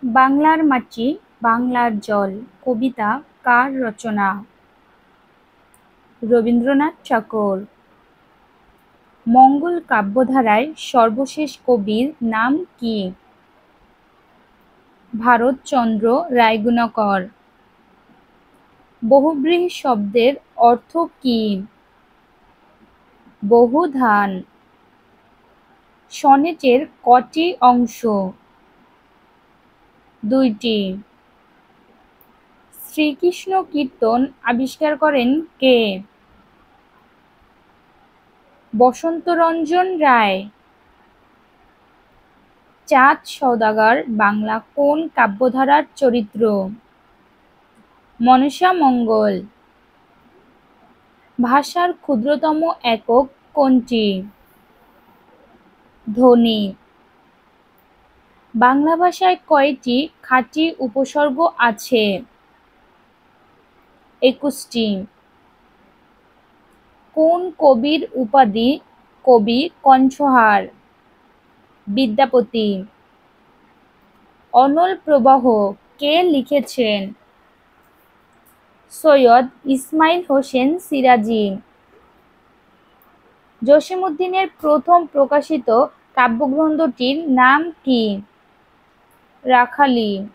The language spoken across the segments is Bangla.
বাংলার মাটি বাংলার জল কবিতা কার রচনা? রবীন্দ্রনাথ ঠাকুর। মঙ্গল কাব্যধারায় সর্বশেষ কবির নাম কি? ভারতচন্দ্র রায়গুণাকর। বহুব্রীহি শব্দের অর্থ কি? বহুধান। সনেটের কটি অংশ? দুইটি। শ্রীকৃষ্ণ কীর্তন আবিষ্কার করেন কে? বসন্তরঞ্জন রায়। চাঁদ সওদাগর বাংলা কোন কাব্যধারার চরিত্র? মনসামঙ্গল। ভাষার ক্ষুদ্রতম একক কোনটি? ধ্বনি। বাংলা ভাষায় কয়টি খাঁটি উপসর্গ আছে? ২১টি। কোন কবির উপাধি কবি কণ্ঠহার? বিদ্যাপতি। অনল প্রবাহ কে লিখেছেন? সৈয়দ ইসমাইল হোসেন সিরাজী। জসীমউদ্দীনের প্রথম প্রকাশিত কাব্যগ্রন্থটির নাম কি? রাখালি।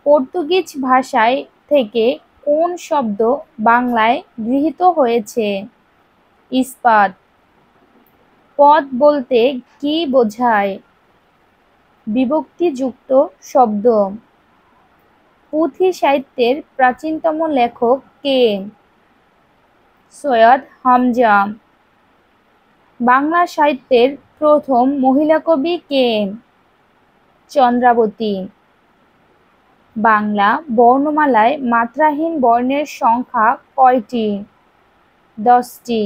পর্তুগিজ ভাষায় থেকে কোন শব্দ বাংলায় গৃহীত হয়েছে? ইস্পাত। পদ বলতে কি বোঝায়? বিভক্তিযুক্ত শব্দ। পুঁথি সাহিত্যের প্রাচীনতম লেখক কে? সৈয়দ হামজা। বাংলা সাহিত্যের প্রথম মহিলা কবি কে? চন্দ্রাবতী। বাংলা বর্ণমালায় মাত্রাহীন বর্ণের সংখ্যা কয়টি? 10টি।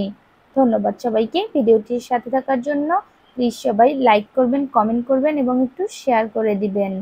ধন্যবাদ সবাইকে ভিডিওটির সাথে থাকার জন্য। প্লিজ সবাই লাইক করবেন, কমেন্ট করবেন এবং একটু শেয়ার করে দিবেন।